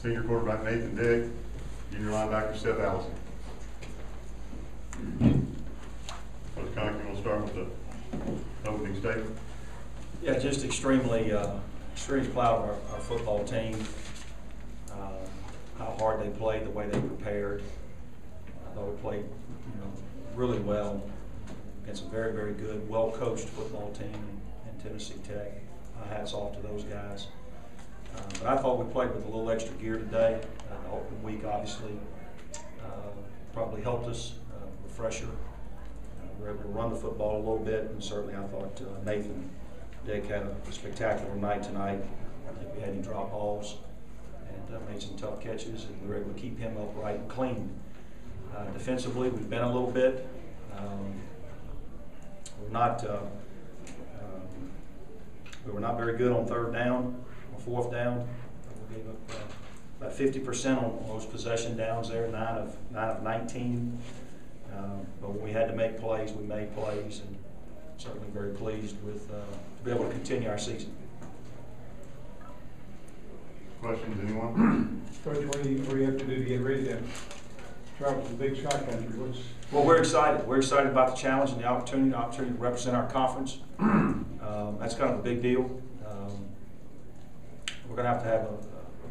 Senior quarterback Nathan Digg, junior linebacker Seth Allison. Coach Conque, we'll start with the opening statement. Yeah, just extremely proud of our football team. How hard they played, the way they prepared. I thought we played, really well against a very, very good, well-coached football team in Tennessee Tech. Hats off to those guys. But I thought we played with a little extra gear today. The open week obviously probably helped us, refresher. We were able to run the football a little bit, and certainly I thought Nathan Dick had a spectacular night tonight. I think we had him drop balls and made some tough catches, and we were able to keep him upright and clean. Defensively, we've been a little bit. We were not very good on third down, on fourth down. We gave up about 50% on those possession downs there, 9 of 19. But when we had to make plays, we made plays, and certainly very pleased with to be able to continue our season. Questions, anyone? Coach, what do you have to do to get ready to travel to the Big Sky Country? Well, we're excited. We're excited about the challenge and the opportunity to represent our conference. That's kind of a big deal. We're going to have a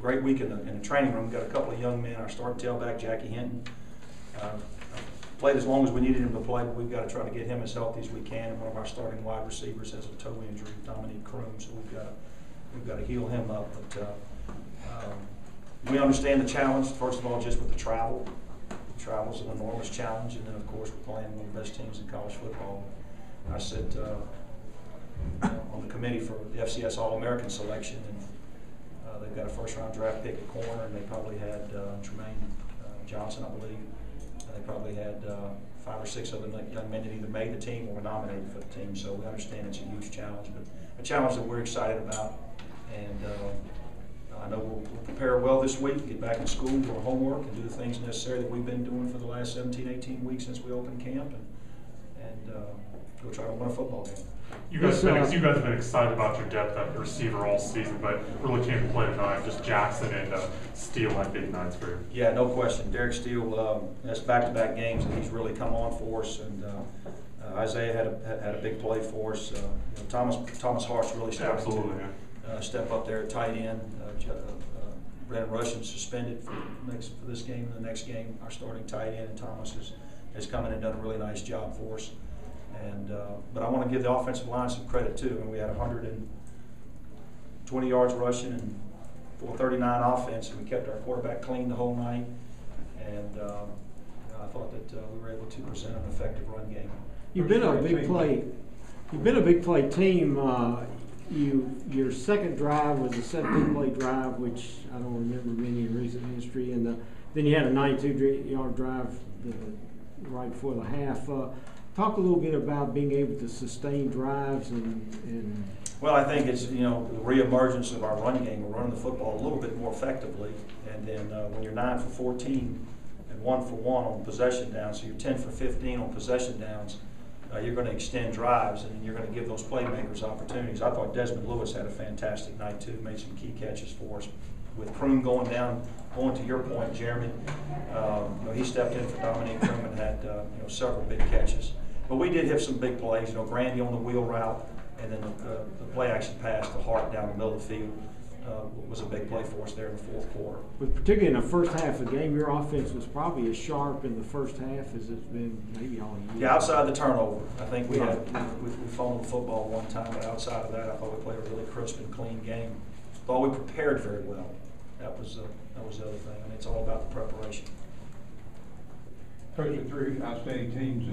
great week in the training room. We've got a couple of young men. Our starting tailback, Jackie Hinton, played as long as we needed him to play, but we've got to try to get him as healthy as we can. And one of our starting wide receivers has a toe injury, Dominique Kroom, so we've got to heal him up. But we understand the challenge. First of all, just with the travel. The travel is an enormous challenge, and then of course we're playing one of the best teams in college football. I sit on the committee for the FCS All-American selection, and they've got a first-round draft pick at corner, and they probably had Tremaine Johnson, I believe. And they probably had 5 or 6 other young men that either made the team or were nominated for the team. So we understand it's a huge challenge, but a challenge that we're excited about. And I know we'll prepare well this week, get back in school, do our homework, and do the things necessary that we've been doing for the last 17, 18 weeks since we opened camp, and go try to win a football game. You guys have been excited about your depth at receiver all season, but really came to play tonight. Just Jackson and Steele had big nights for you. Yeah, no question. Derek Steele, that's back-to-back games, and he's really come on for us. And Isaiah had a big play for us. Thomas Hart's really started to step up there at tight end. Brandon Russian suspended for this game and the next game. Our starting tight end, and Thomas has come in and done a really nice job for us. And but I want to give the offensive line some credit too. And we had 120 yards rushing and 439 offense, and we kept our quarterback clean the whole night. And I thought that we were able to present an effective run game. You've been a big play. You've been a big play team. Your second drive was a 17-play drive, which I don't remember many in recent history, and then you had a 92-yard drive right before the half. Talk a little bit about being able to sustain drives and. Well, I think it's the reemergence of our run game. We're running the football a little bit more effectively, and then when you're 9 for 14 and 1 for 1 on possession downs, so you're 10 for 15 on possession downs. You're going to extend drives, and you're going to give those playmakers opportunities. I thought Desmond Lewis had a fantastic night too, made some key catches for us. With Kroom going to your point, Jeremy, he stepped in for Dominique Kroom and had several big catches. But we did have some big plays. Grandy on the wheel route, and then the play action pass to Hart down the middle of the field was a big play for us there in the fourth quarter. But particularly in the first half of the game, your offense was probably as sharp in the first half as it's been maybe all year. Yeah, outside the turnover, I think we fumbled the football one time, but outside of that, I thought we played a really crisp and clean game. Thought we prepared very well. That was the other thing. I mean, it's all about the preparation. Coach, with 3 outstanding teams,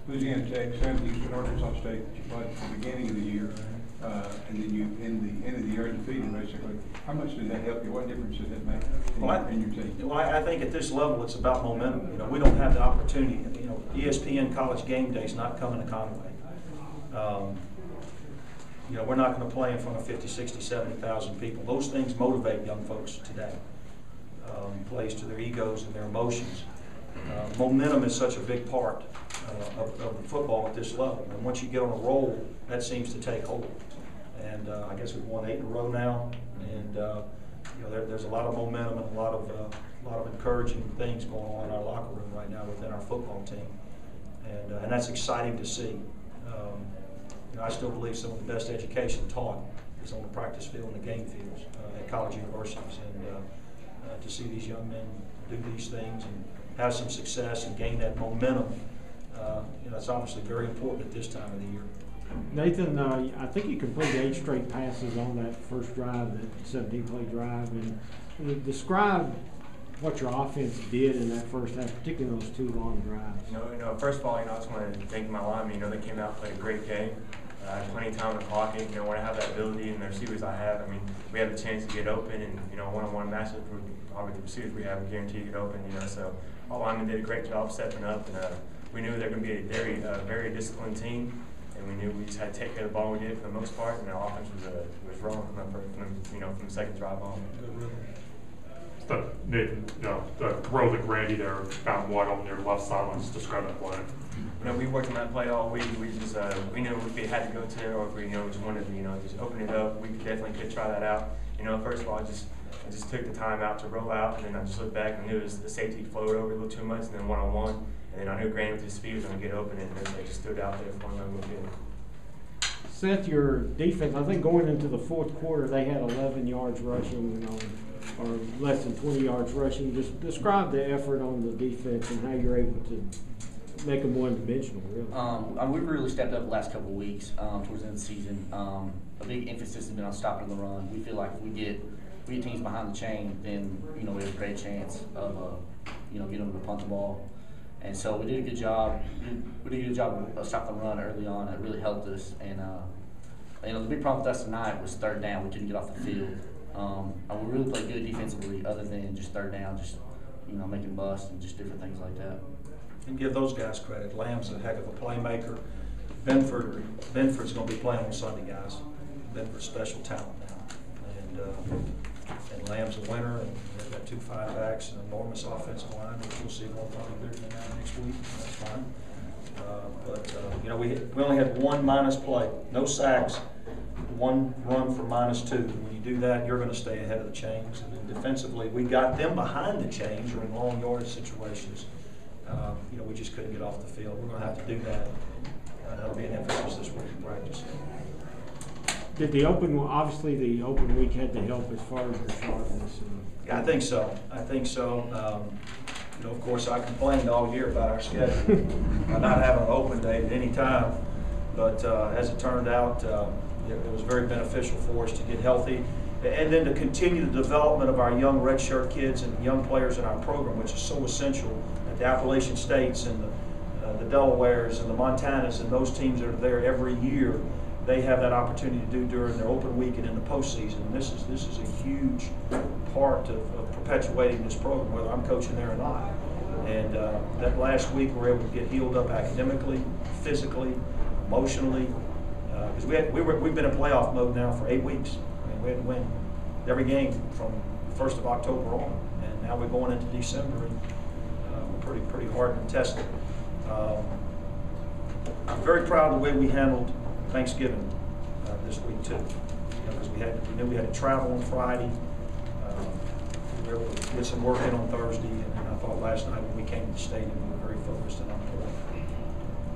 Louisiana Tech, Eastern Arkansas State, that you played at the beginning of the year, and then you in the end of the year defeated basically. How much did that help you? What difference did that make in your team? Well, I think at this level it's about momentum. We don't have the opportunity. ESPN College Game Day is not coming to Conway. We're not going to play in front of 50, 60, 70,000 people. Those things motivate young folks today. Plays to their egos and their emotions. Momentum is such a big part of the football at this level, and once you get on a roll, that seems to take hold. And I guess we've won 8 in a row now, and there's a lot of momentum and a lot of encouraging things going on in our locker room right now within our football team, and that's exciting to see. I still believe some of the best education taught is on the practice field and the game fields at college universities, and to see these young men do these things and have some success and gain that momentum, it's obviously very important at this time of the year. Nathan, I think you completed 8 straight passes on that first drive, that 17-play drive, and describe what your offense did in that first half, particularly those 2 long drives. First of all, I just want to thank my linemen. They came out and played a great game. I had plenty of time in the pocket. When I have that ability and the receivers I have, we have a chance to get open, and one-on-one matchups, probably the receivers we have, we guarantee to get open. So all linemen did a great job stepping up, and we knew they were going to be a very disciplined team. And we knew we just had to take care of the ball. We did for the most part, and our offense was rolling from the second drive on. Nathan, the throw the Grandy there, found wide on your left sideline. Just describe that play. We worked on that play all week. We just we knew if we had to go to it, or if we just wanted to just open it up, we could try that out. First of all, I just took the time out to roll out, and then I just looked back and knew the safety flowed over a little too much, and then one-on-one. And then I knew Granny with his speed was going to get open, and they just stood out there for him to go good. Seth, your defense, I think going into the fourth quarter, they had 11 yards rushing, or less than 20 yards rushing. Just describe the effort on the defense and how you're able to make them one-dimensional, really. We've really stepped up the last couple of weeks towards the end of the season. A big emphasis has been on stopping the run. We feel like if we get teams behind the chain, then we have a great chance of getting them to punt the ball. And so we did a good job. We did a good job of stopping the run early on. It really helped us. And the big problem with us tonight was third down. We couldn't get off the field. We really played good defensively, other than just third down, just making busts and just different things like that. And give those guys credit. Lamb's a heck of a playmaker. Benford's going to be playing on Sunday, guys. Benford's special talent now, and Lamb's a winner. And they've got 2 5-backs, an enormous offensive line, which we'll see more probably bigger than that next week. That's fine. We only had 1 minus play, no sacks, 1 run for -2. When you do that, you're going to stay ahead of the chains. And then defensively, we got them behind the chains or in long yardage situations. We just couldn't get off the field. We're going to have to do that. That'll be an emphasis this week in practice. Did obviously the open week had to help as far as your sharpness? Yeah, I think so. Of course, I complained all year about our schedule, not having an open day at any time. But as it turned out, it was very beneficial for us to get healthy, and then to continue the development of our young redshirt kids and young players in our program, which is so essential at the Appalachian States and the Delawares and the Montanas and those teams that are there every year. They have that opportunity to do during their open week and in the postseason. And this is a huge part of perpetuating this program, whether I'm coaching there or not. And that last week we were able to get healed up academically, physically, emotionally, because we've been in playoff mode now for 8 weeks. We had to win every game from the 1st of October on, and now we're going into December, and we're pretty hard and tested. I'm very proud of the way we handled Thanksgiving this week too, because we knew we had to travel on Friday. We were able to get some work in on Thursday, and I thought last night when we came to the stadium, we were very focused and on point.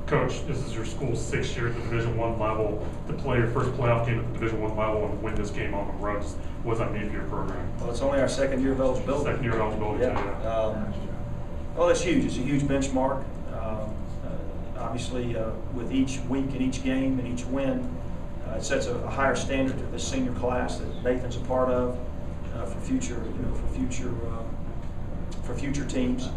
Coach, this is your school's 6th year at the Division I level. To play your first playoff game at the Division I level and win this game on the road, what does that mean for your program? Well, it's only our 2nd year of eligibility. 2nd year of eligibility, yeah. Well, it's huge. It's a huge benchmark. Obviously, with each week and each game and each win, it sets a higher standard to the senior class that Nathan's a part of for future teams.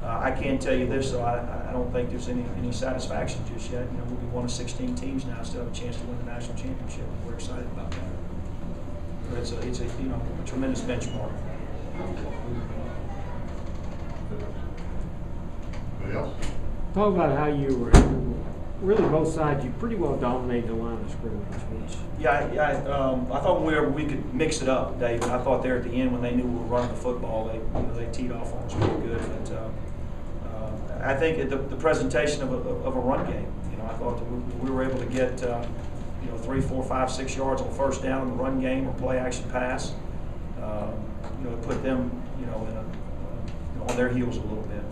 I can tell you this, though, I don't think there's any satisfaction just yet. We'll be one of 16 teams now, still have a chance to win the national championship. We're excited about that. But it's a tremendous benchmark. Anybody else? Talk about how you were, really both sides, you pretty well dominated the line of scrimmage. I thought we could mix it up, Dave. I thought there at the end when they knew we were running the football, they teed off on us pretty good. But I think the presentation of a run game, I thought that we were able to get 3, 4, 5, 6 yards on first down in the run game or play action pass. you know, it put them, you know, on their heels a little bit.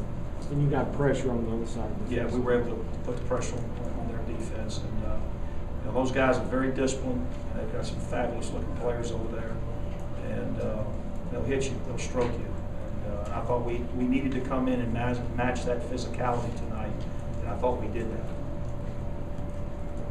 And you got pressure on the other side of the Yeah, fence. we were able to put the pressure on their defense, and you know, those guys are very disciplined. They've got some fabulous looking players over there, and they'll hit you, they'll stroke you. And I thought we needed to come in and match that physicality tonight, and I thought we did that.